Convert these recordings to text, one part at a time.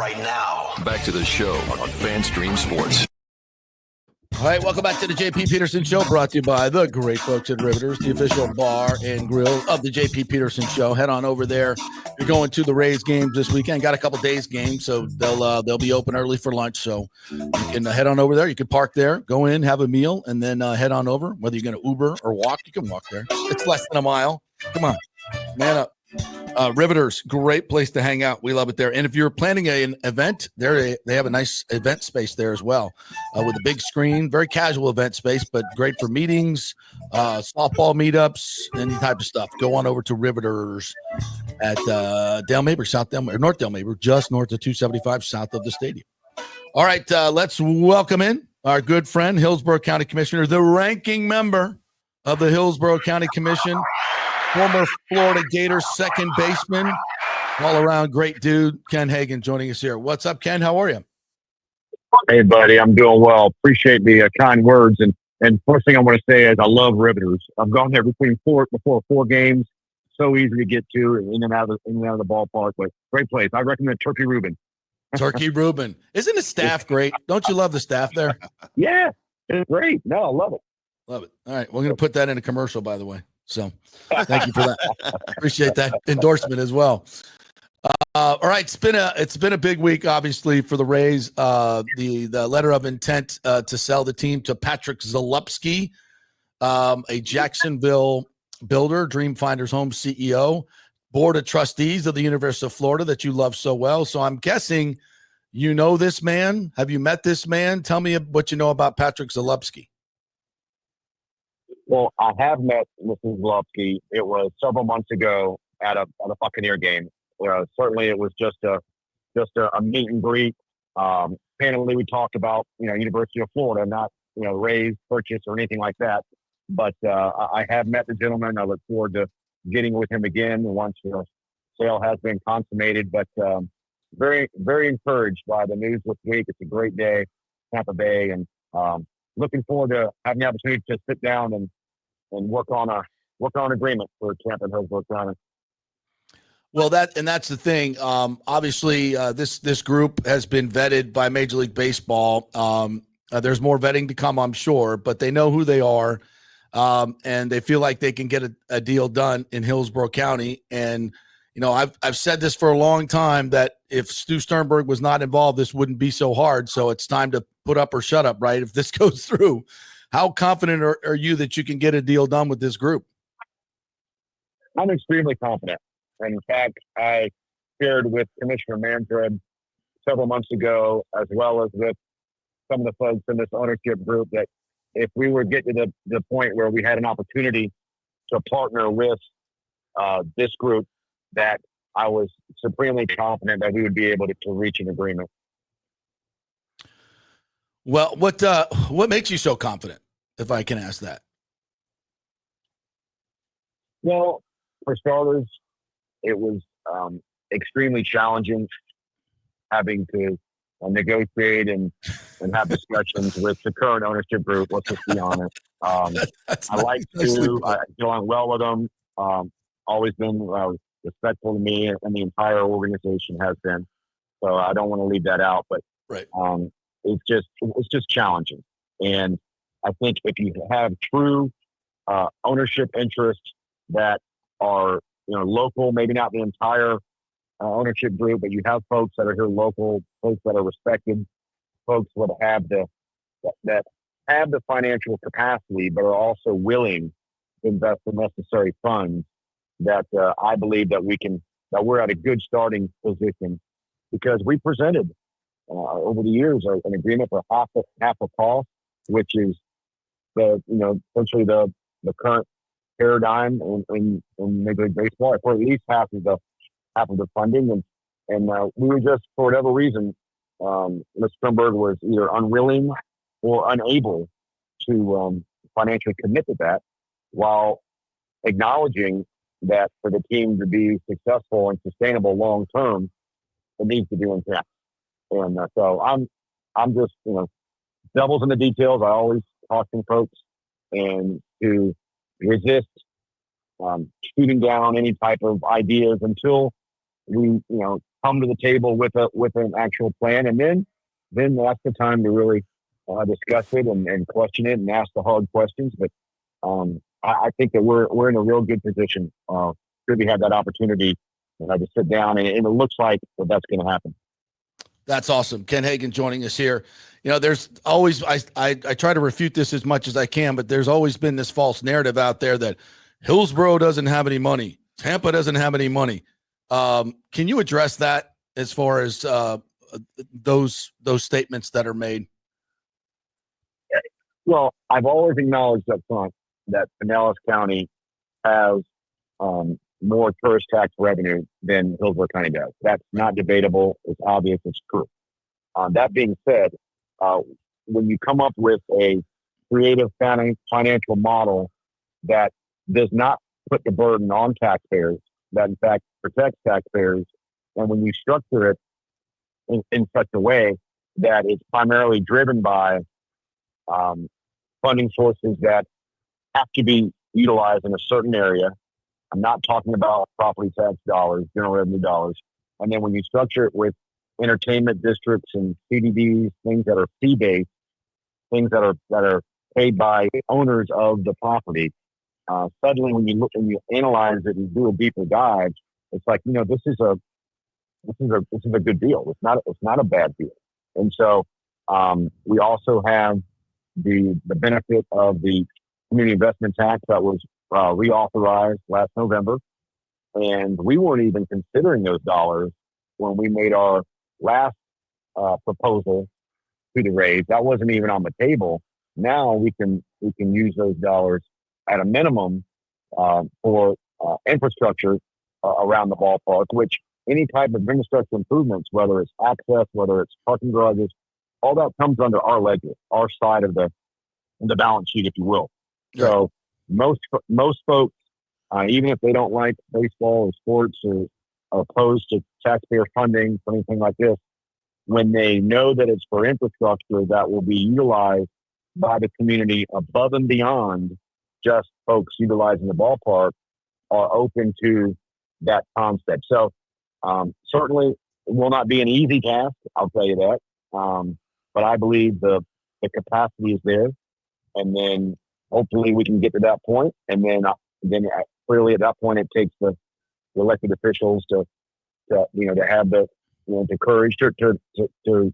right now. Back to the show on FanStream Sports. All right, welcome back to the JP Peterson Show, brought to you by the great folks at Riveters, the official bar and grill of the JP Peterson Show. Head on over there. You're going to the Rays games this weekend. Got a couple days games, so they'll be open early for lunch. So you can head on over there. You can park there, go in, have a meal, and then head on over. Whether you're going to Uber or walk, you can walk there. It's less than a mile. Come on, man up. Riveters, great place to hang out. We love it there. And if you're planning an event, they have a nice event space there as well, with a big screen, very casual event space, but great for meetings, softball meetups, any type of stuff. Go on over to Riveters at Dale Mabry, North Dale Mabry, just north of 275, south of the stadium. All right, let's welcome in our good friend, Hillsborough County Commissioner, the ranking member of the Hillsborough County Commission, former Florida Gators second baseman, all-around great dude, Ken Hagan, joining us here. What's up, Ken? How are you? Hey, buddy. I'm doing well. Appreciate the kind words. And first thing I want to say is I love Riveters. I've gone there before four games. So easy to get to, in and out of the ballpark. But great place. I recommend Turkey Reuben. Turkey Reuben. Isn't the staff great? Don't you love the staff there? Yeah, it's great. No, I love it. Love it. All right, we're going to put that in a commercial, by the way. So thank you for that. Appreciate that endorsement as well. All right, it's been a big week, obviously, for the Rays. The letter of intent to sell the team to Patrick Zalupski, a Jacksonville builder, Dream Finders Home CEO, board of trustees of the University of Florida that you love so well. So I'm guessing you know this man. Have you met this man? Tell me what you know about Patrick Zalupski. Well, I have met Mr. Zalupski. It was several months ago at a Buccaneer game. Certainly, it was just a meet and greet. Candidly, we talked about University of Florida, not Rays purchase or anything like that. But I have met the gentleman. I look forward to getting with him again once the sale has been consummated. But very, very encouraged by the news this week. It's a great day, Tampa Bay, and looking forward to having the opportunity to sit down and work on an agreement for Tampa and Hillsborough County. Well, that's the thing. Obviously, this group has been vetted by Major League Baseball. There's more vetting to come, I'm sure, but they know who they are, and they feel like they can get a deal done in Hillsborough County. And I've said this for a long time that if Stu Sternberg was not involved, this wouldn't be so hard. So it's time to put up or shut up, right? If this goes through, how confident are you that you can get a deal done with this group? I'm extremely confident. And in fact, I shared with Commissioner Manfred several months ago, as well as with some of the folks in this ownership group, that if we were getting to the point where we had an opportunity to partner with this group, that I was supremely confident that we would be able to reach an agreement. Well, what makes you so confident, if I can ask that? Well, for starters, it was extremely challenging having to negotiate and have discussions with the current ownership group. Let's just be honest. I like to. I get along well with them. Always been respectful to me, and the entire organization has been. So I don't want to leave that out, but right. It's just challenging. And I think if you have true ownership interests that are local, maybe not the entire ownership group, but you have folks that are here local, folks that are respected, folks that have the financial capacity, but are also willing to invest the necessary funds. That I believe that we're at a good starting position, because we presented over the years an agreement for half the cost, which is essentially the current paradigm in Major League Baseball, for at least half of the funding, and we were just, for whatever reason, Mr. Sternberg was either unwilling or unable to financially commit to that, while acknowledging that for the team to be successful and sustainable long term, it needs to be intact. And so I'm just devil's in the details. I always caution folks and to resist shooting down any type of ideas until we come to the table with an actual plan, and then that's the time to really discuss it and question it and ask the hard questions. But I think that we're in a real good position. Should we have that opportunity to sit down, and it looks like that's going to happen. That's awesome. Ken Hagan joining us here. There's always, I try to refute this as much as I can, but there's always been this false narrative out there that Hillsborough doesn't have any money. Tampa doesn't have any money. Can you address that as far as those statements that are made? Well, I've always acknowledged up front that Pinellas County has more tourist tax revenue than Hillsborough County does. That's not debatable. It's obvious. It's true. That being said, when you come up with a creative financial model that does not put the burden on taxpayers, that in fact protects taxpayers, and when you structure it in such a way that it's primarily driven by funding sources that have to be utilized in a certain area. I'm not talking about property tax dollars, general revenue dollars. And then when you structure it with entertainment districts and CDDs, things that are fee-based, things that are paid by owners of the property, suddenly when you look and you analyze it and do a deeper dive, it's like, this is a good deal. It's not a bad deal. And so we also have the benefit of the community investment tax that was reauthorized last November. And we weren't even considering those dollars when we made our last proposal to the raise. That wasn't even on the table. Now we can use those dollars at a minimum for infrastructure around the ballpark, which any type of infrastructure improvements, whether it's access, whether it's parking garages, all that comes under our ledger, our side of the balance sheet, if you will. Yeah. So most folks, even if they don't like baseball or sports or are opposed to taxpayer funding for anything like this, when they know that it's for infrastructure that will be utilized by the community above and beyond just folks utilizing the ballpark, are open to that concept. So certainly it will not be an easy task, I'll tell you that. But I believe the capacity is there. And then hopefully we can get to that point. And then clearly at that point, it takes the elected officials to have the courage to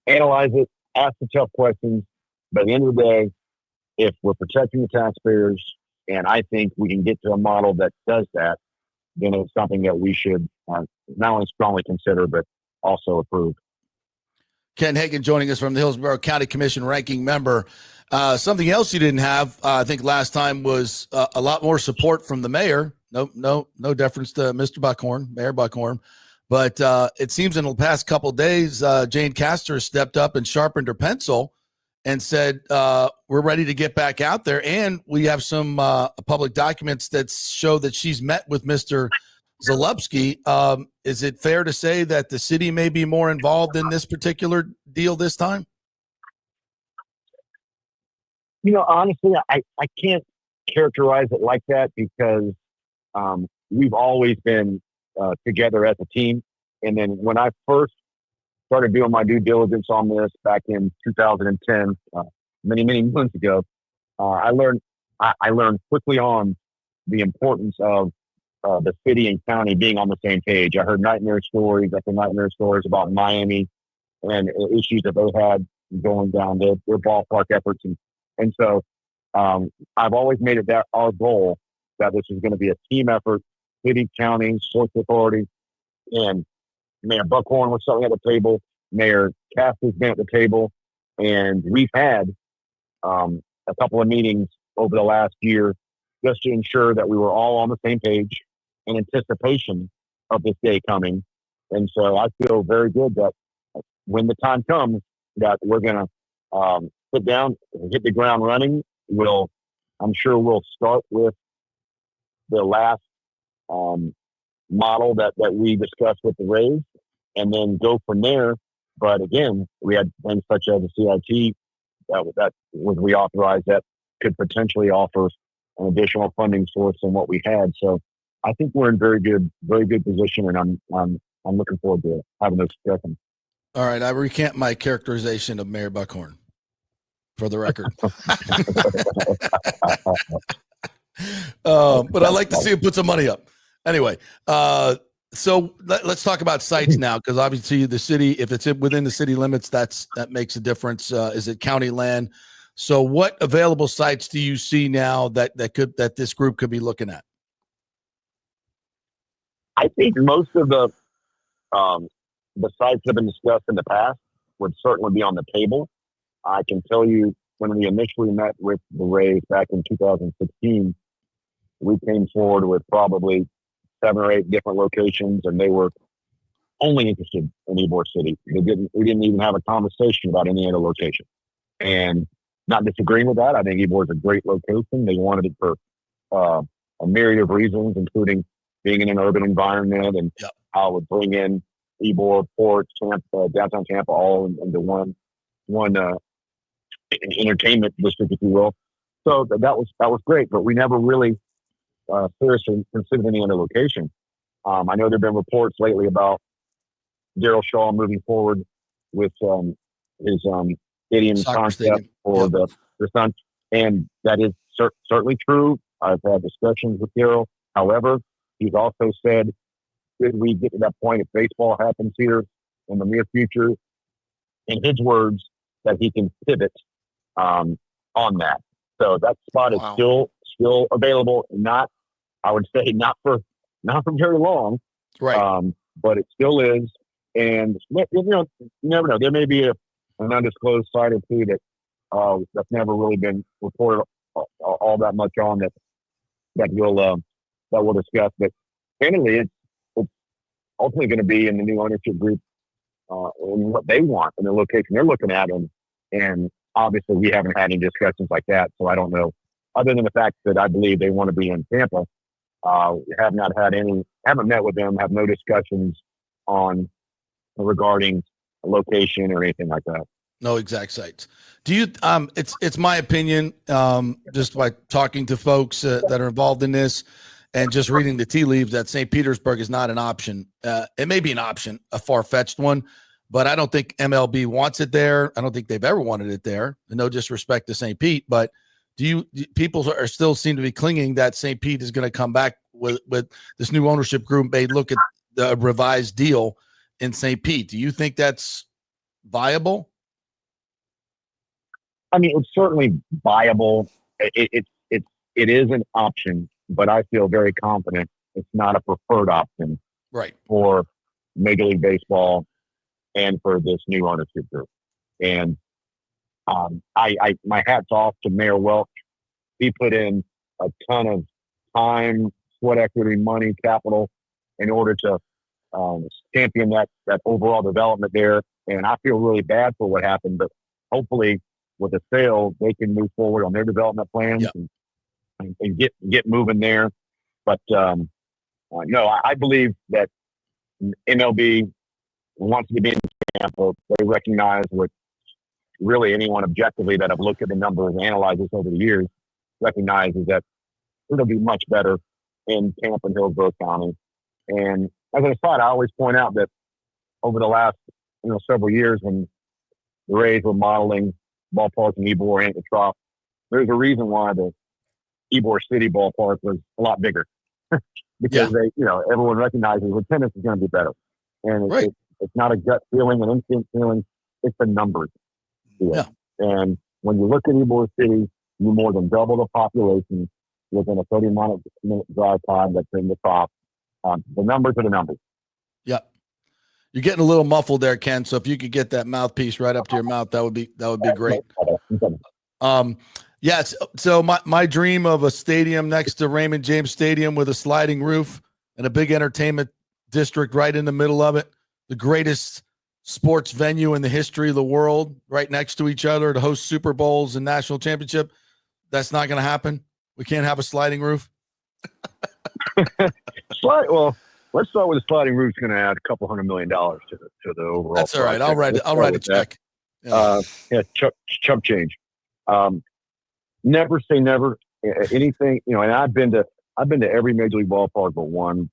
analyze it, ask the tough questions. But at the end of the day, if we're protecting the taxpayers, and I think we can get to a model that does that, then it's something that we should not only strongly consider, but also approve. Ken Hagan joining us from the Hillsborough County Commission ranking member. Something else you didn't have, I think last time, was a lot more support from the mayor. No deference to Mr. Buckhorn, Mayor Buckhorn. But it seems in the past couple of days, Jane Castor stepped up and sharpened her pencil and said, we're ready to get back out there. And we have some public documents that show that she's met with Mr. Zalupski. Is it fair to say that the city may be more involved in this particular deal this time? Honestly, I can't characterize it like that because we've always been together as a team. And then when I first started doing my due diligence on this back in 2010, many months ago, I learned quickly on the importance of the city and county being on the same page. I heard nightmare stories after nightmare stories about Miami and issues that they had going down their ballpark efforts. And so I've always made it that our goal that this is going to be a team effort, city, county, sports authority, and Mayor Buckhorn was sitting at the table, Mayor Castor's been at the table, and we've had a couple of meetings over the last year just to ensure that we were all on the same page in anticipation of this day coming. And so I feel very good that when the time comes that we're going to sit down and hit the ground running. I'm sure we'll start with the last model that we discussed with the raise and then go from there. But again, we had things such as the CIT that was reauthorized that could potentially offer an additional funding source than what we had. So I think we're in very good position, and I'm I'm looking forward to having those discussions. All right, I recant my characterization of Mayor Buckhorn, for the record. But I like to see him put some money up. Anyway, so let's talk about sites now, because obviously the city, if it's within the city limits, that makes a difference. Is it county land? So what available sites do you see now that this group could be looking at? I think most of the sites that have been discussed in the past would certainly be on the table. I can tell you, when we initially met with the Rays back in 2016, we came forward with probably 7 or 8 different locations, and they were only interested in Ybor City. We didn't even have a conversation about any other location. And not disagreeing with that, I think Ybor is a great location. They wanted it for a myriad of reasons, including being in an urban environment and how it would bring in Ybor, Port, Tampa, downtown Tampa, all into one entertainment district, if you will. So that was great, but we never really seriously considered any other location. I know there have been reports lately about Daryl Shaw moving forward with his stadium concept for the Suns, and that is certainly true. I've had discussions with Daryl. However, he's also said, should we get to that point, if baseball happens here in the near future, in his words, that he can pivot on that. So that spot is still available. I would say not for very long, right? But it still is. And you never know. There may be an undisclosed site or two that's never really been reported all that much on that we'll discuss. But candidly, it's ultimately going to be in the new ownership group and what they want and the location they're looking at. And obviously, we haven't had any discussions like that, so I don't know. Other than the fact that I believe they want to be in Tampa, haven't met with them, have no discussions regarding a location or anything like that. No exact sites. Do you? It's my opinion, just by talking to folks that are involved in this, and just reading the tea leaves, that St. Petersburg is not an option. It may be an option, a far-fetched one, but I don't think MLB wants it there. I don't think they've ever wanted it there. No disrespect to St. Pete, but people are still seem to be clinging that St. Pete is going to come back with this new ownership group. May look at the revised deal in St. Pete. Do you think that's viable? I mean, it's certainly viable. It is an option, but I feel very confident it's not a preferred option, right, for Major League Baseball and for this new ownership group. And my hat's off to Mayor Welch. He put in a ton of time, sweat equity, money, capital in order to champion that overall development there. And I feel really bad for what happened, but hopefully with the sale, they can move forward on their development plans and get moving there. But no, I believe that MLB wants to be in Tampa. They recognize what really anyone objectively that have looked at the numbers and analyzed this over the years recognizes that it'll be much better in Tampa and Hillsborough County. And as an aside, I always point out that over the last several years, when the Rays were modeling ballparks in Ybor and the Trop, there's a reason why the Ybor City ballpark was a lot bigger because everyone recognizes attendance is going to be better, and it's not a gut feeling, an instinct feeling; it's the numbers. Yeah. And when you look at Ybor City, you more than double the population within a 30-minute drive time that's in the top. The numbers are the numbers. Yep. You're getting a little muffled there, Ken. So if you could get that mouthpiece right up to your mouth, that would be great. Yes. So my dream of a stadium next to Raymond James Stadium with a sliding roof and a big entertainment district right in the middle of it, the greatest sports venue in the history of the world, right next to each other to host Super Bowls and national championship. That's not going to happen. We can't have a sliding roof. Well, let's start with the sliding roof's going to add a couple $100 million to the overall. That's all right. I'll write a check. Chump change. Never say never. Anything, and I've been to every major league ballpark but one.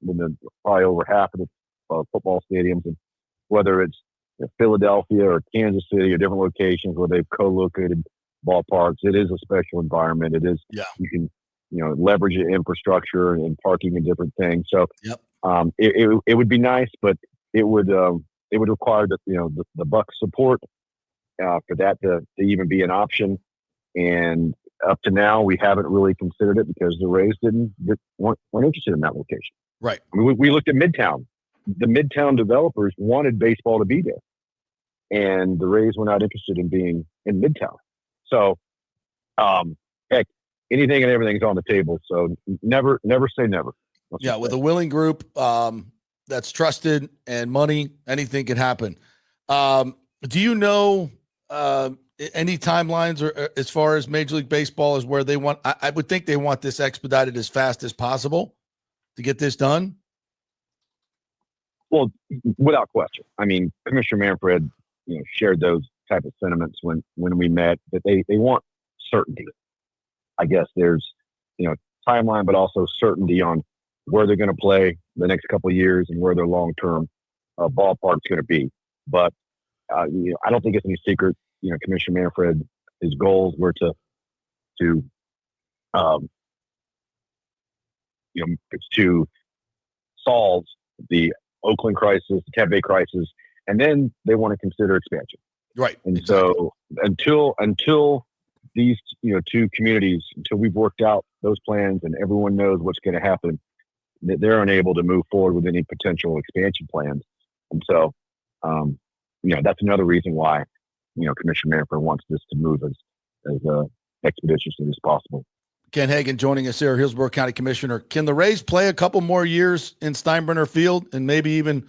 Probably over half of football stadiums, and whether it's Philadelphia or Kansas City or different locations where they've co-located ballparks. It is a special environment. It is, you can, leverage the infrastructure and parking and different things. So, it would be nice, but it would require the Bucs support for that to even be an option. And up to now, we haven't really considered it because the Rays weren't interested in that location. Right. I mean, we looked at Midtown. The Midtown developers wanted baseball to be there, and the Rays were not interested in being in Midtown. So, heck, anything and everything's on the table. So never say never. With a willing group that's trusted and money, anything can happen. Do you know any timelines or as far as Major League Baseball is where they want? I would think they want this expedited as fast as possible to get this done. Well, without question. I mean, Commissioner Manfred, shared those type of sentiments when we met, that they want certainty. I guess there's, timeline, but also certainty on where they're going to play the next couple of years and where their long-term ballpark's going to be. But, I don't think it's any secret, Commissioner Manfred, his goals were to solve the Oakland crisis, the Tampa Bay crisis, and then they want to consider expansion. Right. And so until these, two communities, until we've worked out those plans and everyone knows what's going to happen, they're unable to move forward with any potential expansion plans. And so, that's another reason why, Commissioner Manfred wants this to move as expeditiously as possible. Ken Hagan joining us here, Hillsborough County Commissioner. Can the Rays play a couple more years in Steinbrenner Field, and maybe even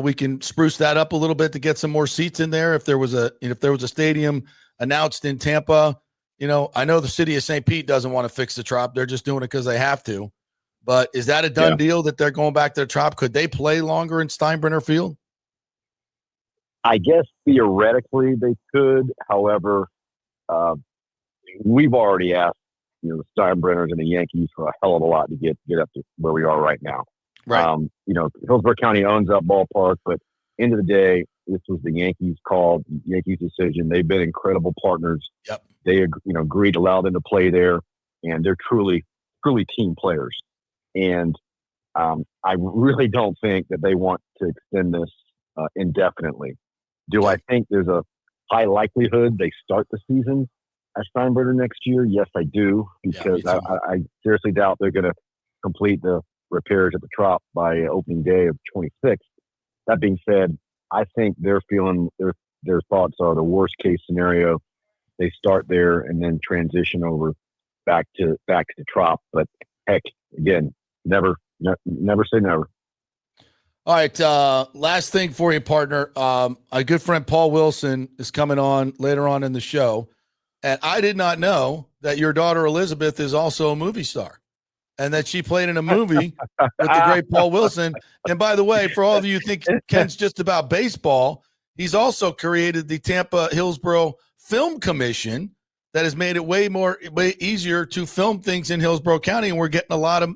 we can spruce that up a little bit to get some more seats in there? If there was a stadium announced in Tampa, I know the city of St. Pete doesn't want to fix the Trop; they're just doing it because they have to. But is that a done deal that they're going back to the Trop? Could they play longer in Steinbrenner Field? I guess theoretically they could. However, we've already asked the Steinbrenners and the Yankees for a hell of a lot to get up to where we are right now. Right. Hillsborough County owns that ballpark, but end of the day, this was the Yankees' call, Yankees' decision. They've been incredible partners. Yep. They agreed to allow them to play there, and they're truly team players. And I really don't think that they want to extend this indefinitely. Do I think there's a high likelihood they start the season at Steinbrenner next year? Yes, I do, because I seriously doubt they're going to complete the repairs at the Trop by opening day of 26th. That being said, I think they're feeling their thoughts are the worst case scenario. They start there and then transition over back to the Trop. But heck, again, never say never. All right. Last thing for you, partner. A good friend, Paul Wilson, is coming on later on in the show. And I did not know that your daughter, Elizabeth, is also a movie star and that she played in a movie with the great Paul Wilson. And by the way, for all of you who think Ken's just about baseball, he's also created the Tampa Hillsborough Film Commission that has made it way easier to film things in Hillsborough County. And we're getting a lot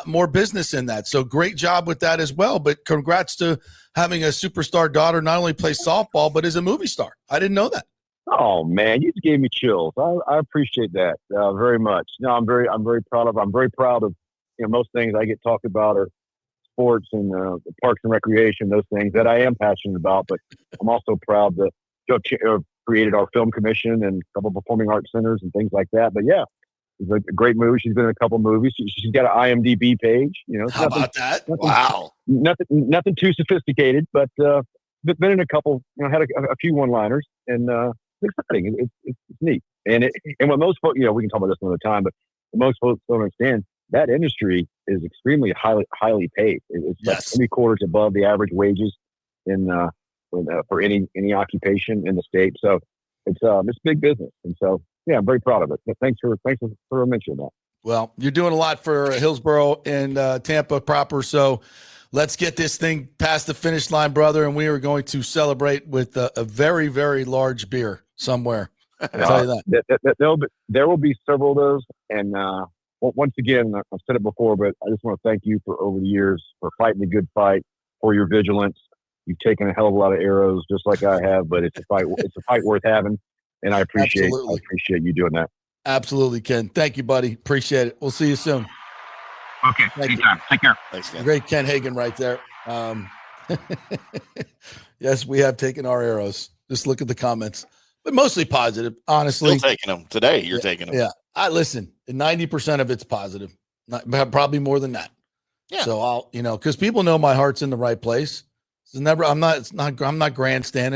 more business in that. So great job with that as well. But congrats to having a superstar daughter, not only play softball, but is a movie star. I didn't know that. Oh man, you just gave me chills. I appreciate that very much. No, I'm very proud of. I'm very proud of. Most things I get talked about are sports and the parks and recreation, those things that I am passionate about. But I'm also proud that created our film commission and a couple of performing arts centers and things like that. But yeah, it's a great movie. She's been in a couple of movies. She's got an IMDb page. How about that? Wow. Nothing too sophisticated, but been in a couple. Had a few one-liners and. It's exciting. It's neat. And what most folks, we can talk about this another time, but most folks don't understand, that industry is extremely highly paid. It's like 3 quarters above the average wages for any occupation in the state. So it's big business. And so, yeah, I'm very proud of it. But thanks for mentioning that. Well, you're doing a lot for Hillsborough and Tampa proper. So let's get this thing past the finish line, brother. And we are going to celebrate with a very, very large beer somewhere. I'll tell you that. There will be several of those. And once again, I've said it before, but I just want to thank you for over the years for fighting the good fight for your vigilance. You've taken a hell of a lot of arrows, just like I have, but it's a fight. It's a fight worth having, and I appreciate you doing that. Absolutely, Ken. Thank you, buddy. Appreciate it. We'll see you soon. Okay, anytime. Take care. Thanks, Ken. Great Ken Hagan right there. Yes, we have taken our arrows. Just look at the comments, but mostly positive. Honestly, Still taking them today. You're taking them. Yeah, I listen. 90% of it's positive. Probably more than that. Yeah. So I'll, because people know my heart's in the right place. I'm not grandstanding.